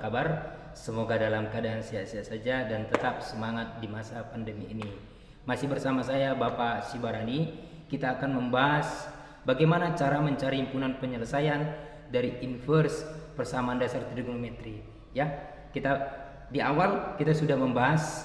kabar? Semoga dalam keadaan sehat-sehat saja dan tetap semangat di masa pandemi ini. Masih bersama saya Bapak Sibarani. Kita akan membahas bagaimana cara mencari himpunan penyelesaian dari inverse persamaan dasar trigonometri. Ya, di awal kita sudah membahas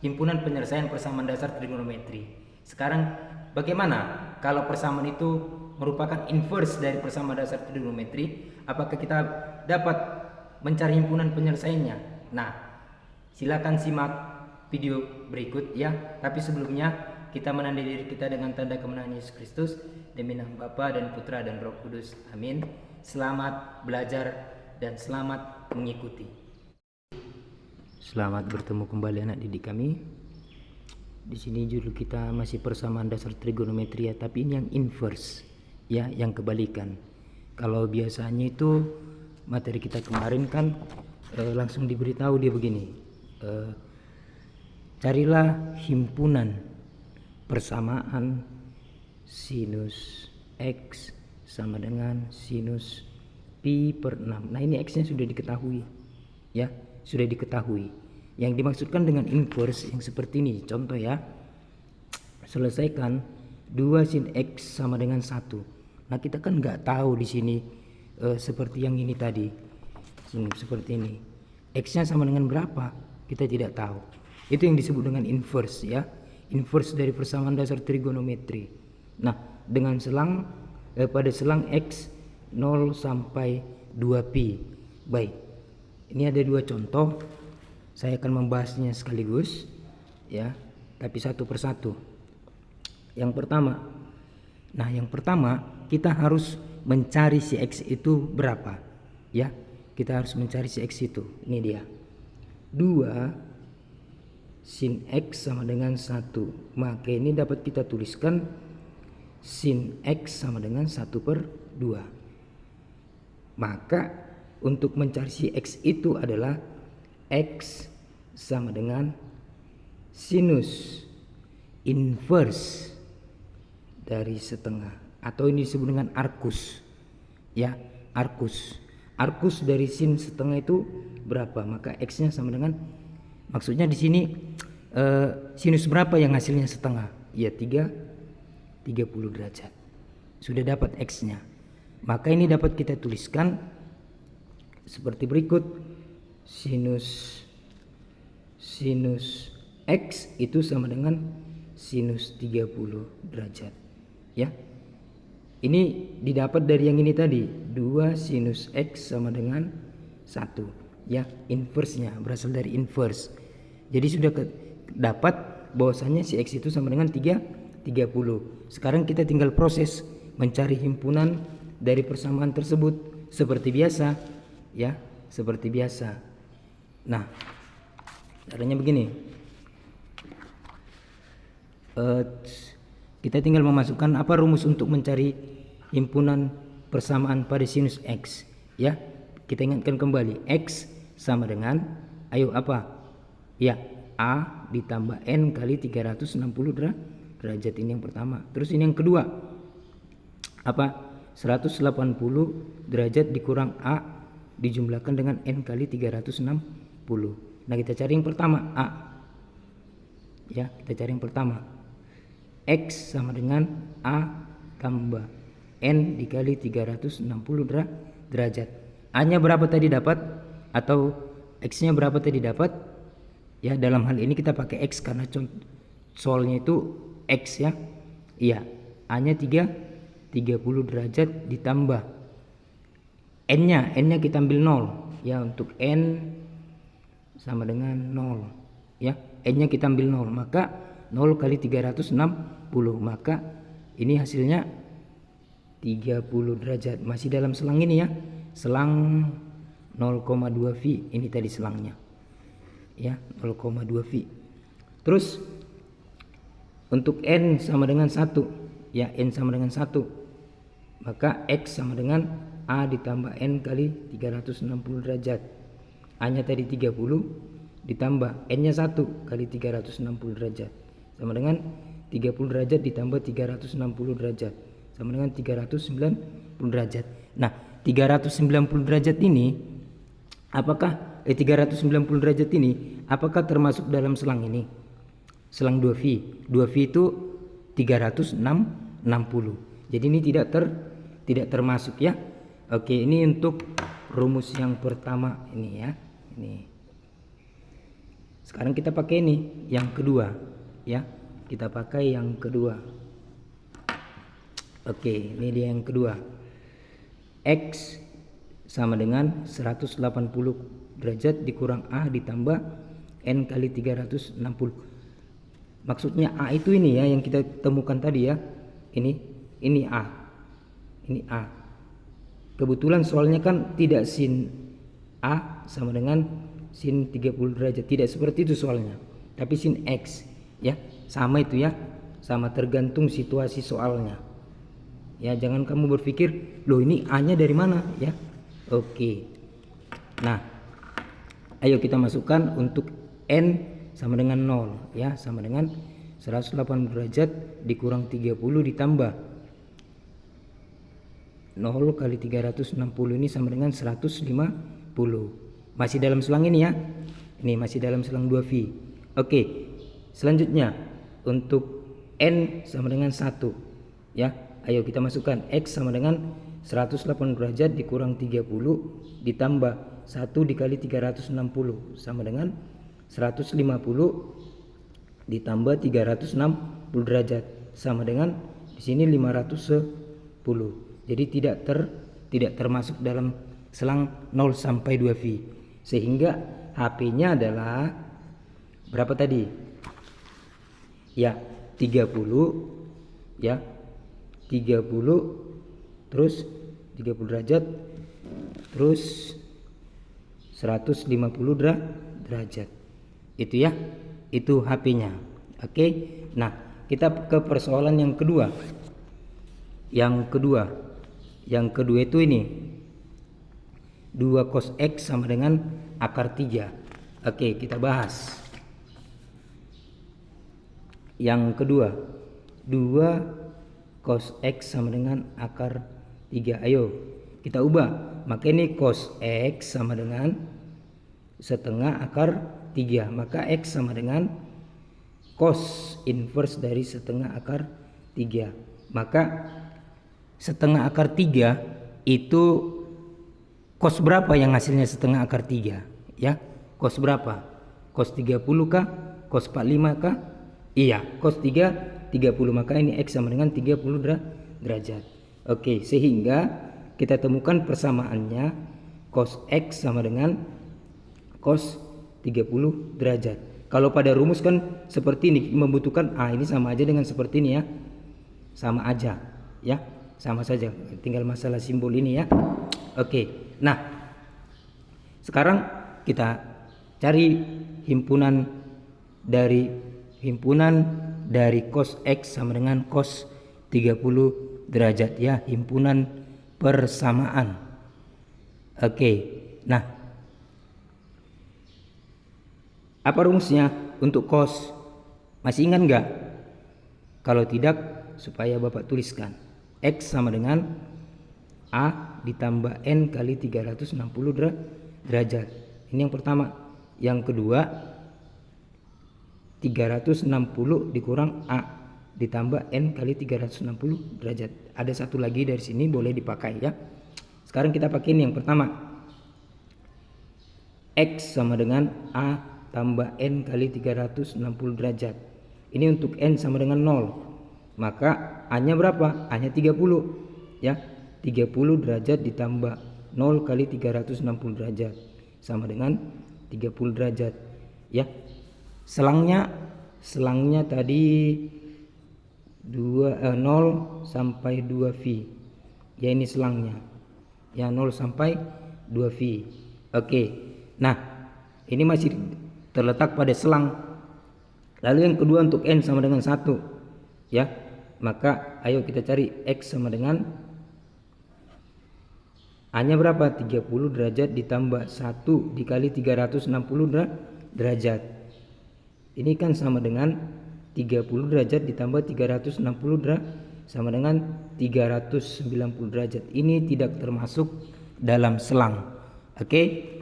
himpunan penyelesaian persamaan dasar trigonometri. Sekarang bagaimana kalau persamaan itu merupakan inverse dari persamaan dasar trigonometri? Apakah kita dapat mencari himpunan penyelesaiannya? Nah, silakan simak video berikut ya. Tapi sebelumnya kita menandai diri kita dengan tanda kemenangan Yesus Kristus. Demi nama Bapa dan Putra dan Roh Kudus. Amin. Selamat belajar dan selamat mengikuti. Selamat bertemu kembali anak didik kami. Di sini judul kita masih persamaan dasar trigonometri ya, tapi ini yang inverse ya, yang kebalikan. Kalau biasanya itu materi kita kemarin kan langsung diberitahu dia begini, carilah himpunan persamaan sinus X sama dengan sinus pi per 6. Nah ini X nya sudah diketahui ya, sudah diketahui. Yang dimaksudkan dengan inverse yang seperti ini, contoh ya, selesaikan 2 sin X sama dengan 1. Nah kita kan nggak tahu di sini seperti yang ini tadi, seperti ini, X-nya sama dengan berapa kita tidak tahu. Itu yang disebut dengan inverse ya, inverse dari persamaan dasar trigonometri. Nah dengan selang pada selang X 0 sampai 2pi. Baik, ini ada dua contoh, saya akan membahasnya sekaligus ya, tapi satu persatu. Yang pertama kita harus mencari si X itu berapa ya, kita harus mencari si X itu. Ini dia, 2 sin X sama dengan 1. Maka ini dapat kita tuliskan sin X sama dengan 1 per 2. Maka untuk mencari si X itu adalah X sama dengan sinus inverse dari setengah, atau ini disebut dengan arcus ya, arcus dari sin setengah itu berapa, maka X nya sama dengan, maksudnya di sini sinus berapa yang hasilnya setengah ya, 30 derajat. Sudah dapat X nya, maka ini dapat kita tuliskan seperti berikut, sinus X itu sama dengan sinus 30 derajat ya. Ini didapat dari yang ini tadi, 2 sinus X sama dengan 1 ya, inverse nya berasal dari inverse. Jadi sudah dapat bahwasanya si X itu sama dengan 30. Sekarang kita tinggal proses mencari himpunan dari persamaan tersebut seperti biasa ya, seperti biasa. Nah caranya begini, kita tinggal memasukkan apa rumus untuk mencari himpunan persamaan pada sinus X ya. Kita ingatkan kembali, X sama dengan, ayo apa ya, A ditambah N kali 360 derajat. Ini yang pertama. Terus ini yang kedua, apa, 180 derajat dikurang A dijumlahkan dengan N kali 360. Nah kita cari yang pertama, A ya, kita cari yang pertama, X sama dengan A tambah N dikali 360 derajat. A nya berapa tadi dapat, atau X nya berapa tadi dapat ya. Dalam hal ini kita pakai X karena soalnya itu X ya. Iya, A nya 30 derajat ditambah N nya kita ambil 0 ya, untuk N sama dengan 0 ya, N nya kita ambil 0, maka 0 kali 360, maka ini hasilnya 30 derajat. Masih dalam selang ini ya, selang 0,2 V, ini tadi selangnya ya, 0,2 V. Terus untuk N sama dengan 1 ya, N sama dengan 1, maka X sama dengan A ditambah N kali 360 derajat. A nya tadi 30 ditambah N nya 1 kali 360 derajat sama dengan 30 derajat ditambah 360 derajat sama dengan 390 derajat. Nah 390 derajat ini apakah 390 derajat ini apakah termasuk dalam selang ini? Selang 2V. 2V itu 360. Jadi ini tidak termasuk ya. Oke, ini untuk rumus yang pertama ini ya. Ini. Sekarang kita pakai ini yang kedua ya. Kita pakai yang kedua. Oke, ini dia yang kedua. X sama dengan 180 derajat dikurang A ditambah N kali 360. Maksudnya A itu ini ya yang kita temukan tadi ya. Ini A. Ini A. Kebetulan soalnya kan tidak sin A sama dengan sin 30 derajat. Tidak seperti itu soalnya. Tapi sin X ya. Sama itu ya. Sama tergantung situasi soalnya. Ya, jangan kamu berpikir, loh ini A-nya dari mana ya. Oke. Nah, ayo kita masukkan untuk N sama dengan 0 ya, sama dengan 180 derajat dikurang 30 ditambah 0 kali 360 ini sama dengan 150. Masih dalam selang ini ya. Ini masih dalam selang 2V. Oke. Selanjutnya untuk N sama dengan 1 ya. Ayo kita masukkan X sama dengan 180 derajat dikurang 30 ditambah 1 dikali 360 sama dengan 150 ditambah 360 derajat sama dengan di sini 510. Jadi tidak termasuk dalam selang 0 sampai 2V. Sehingga HP-nya adalah berapa tadi? Ya, 30 ya. 30 terus 30 derajat terus 150 derajat. Itu ya. Itu HP-nya. Oke. Nah, kita ke persoalan yang kedua. Yang kedua itu ini. 2 cos X sama dengan akar 3. Oke, kita bahas. Yang kedua, 2 cos X sama dengan akar 3. Ayo kita ubah. Maka ini cos X sama dengan setengah akar 3. Maka X sama dengan cos inverse dari setengah akar 3. Maka setengah akar 3 itu cos berapa yang hasilnya setengah akar 3 ya? Cos berapa? Cos 30 kah? Cos 45 kah? Iya, cos 30, maka ini X sama dengan 30 derajat. Oke, sehingga kita temukan persamaannya cos X sama dengan cos 30 derajat. Kalau pada rumus kan seperti ini, membutuhkan ini sama aja dengan seperti ini ya. Sama aja ya, sama saja, tinggal masalah simbol ini ya. Oke, nah sekarang kita cari himpunan dari cos X sama dengan cos 30 derajat ya, himpunan persamaan. Oke. Nah, apa rumusnya untuk cos? Masih ingat enggak? Kalau tidak, supaya Bapak tuliskan. X sama dengan A ditambah N kali 360 derajat. Ini yang pertama. Yang kedua, 360 dikurang A ditambah N kali 360 derajat. Ada satu lagi dari sini, boleh dipakai ya. Sekarang kita pakai ini yang pertama. X sama dengan A tambah N kali 360 derajat. Ini untuk N sama dengan 0. Maka A-nya berapa? A-nya 30 ya. 30 derajat ditambah 0 kali 360 derajat sama dengan 30 derajat ya. Selangnya tadi 0 sampai 2V ya, ini selangnya ya, 0 sampai 2V. Oke. Nah, ini masih terletak pada selang. Lalu yang kedua untuk N sama dengan 1 ya. Maka ayo kita cari X sama dengan A-nya berapa? 30 derajat ditambah 1 dikali 360 derajat. Ini kan sama dengan 30 derajat ditambah 360 sama dengan 390 derajat. Ini tidak termasuk dalam selang. Oke.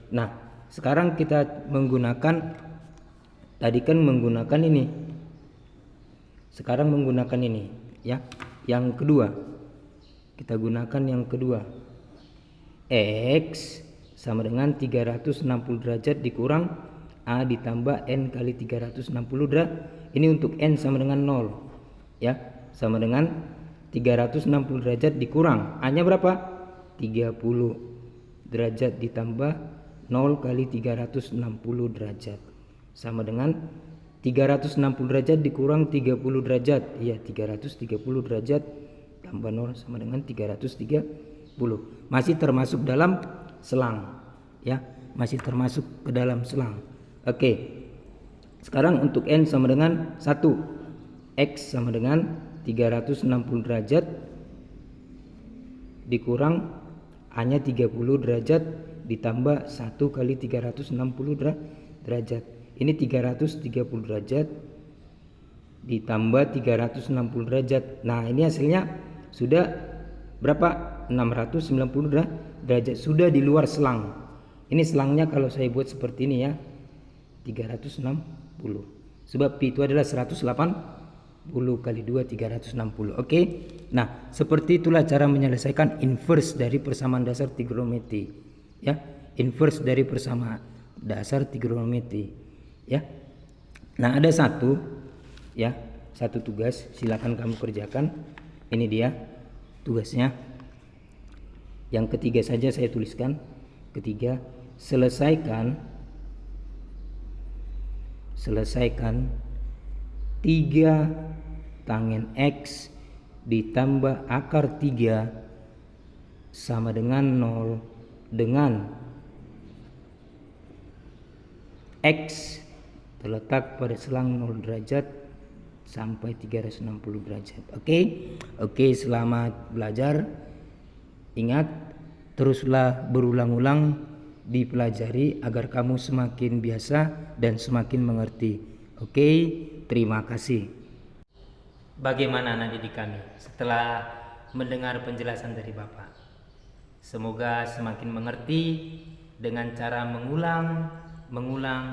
Nah, sekarang kita menggunakan, tadi kan menggunakan ini, sekarang menggunakan ini ya. Yang kedua, kita gunakan yang kedua. X sama dengan 360 derajat dikurang A ditambah N kali 360 derajat. Ini untuk N sama dengan 0 ya, sama dengan 360 derajat dikurang A nya berapa? 30 derajat ditambah 0 kali 360 derajat sama dengan 360 derajat dikurang 30 derajat, ya 330 derajat tambah 0 sama dengan 330. Masih termasuk dalam selang ya, masih termasuk ke dalam selang. Oke. Sekarang untuk N sama dengan 1. X sama dengan 360 derajat dikurang A nya 30 derajat ditambah 1 kali 360 derajat. Ini 330 derajat ditambah 360 derajat. Nah, ini hasilnya sudah berapa? 690 derajat. Sudah di luar selang. Ini selangnya kalau saya buat seperti ini ya, 360. Sebab Pi itu adalah 180 kali 2 360. Oke. Nah, seperti itulah cara menyelesaikan inverse dari persamaan dasar trigonometri ya. Inverse dari persamaan dasar trigonometri ya. Nah, ada satu ya, satu tugas silakan kamu kerjakan. Ini dia tugasnya. Yang ketiga saja saya tuliskan. Ketiga, selesaikan 3 tangen X ditambah akar 3 sama dengan 0 dengan X terletak pada selang 0 derajat sampai 360 derajat. Oke, selamat belajar. Ingat, teruslah berulang-ulang dipelajari agar kamu semakin biasa dan semakin mengerti. Oke, terima kasih. Bagaimana anak didik kami setelah mendengar penjelasan dari Bapak? Semoga semakin mengerti dengan cara mengulang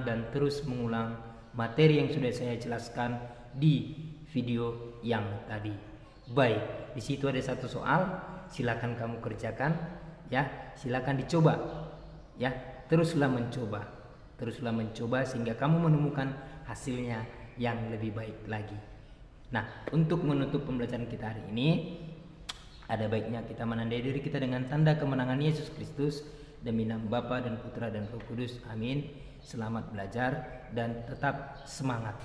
dan terus mengulang materi yang sudah saya jelaskan di video yang tadi. Baik, di situ ada satu soal, silakan kamu kerjakan ya, silakan dicoba ya, teruslah mencoba sehingga kamu menemukan hasilnya yang lebih baik lagi. Nah, untuk menutup pembelajaran kita hari ini, ada baiknya kita menandai diri kita dengan tanda kemenangan Yesus Kristus. Demi nama Bapa dan Putra dan Roh Kudus. Amin. Selamat belajar dan tetap semangat.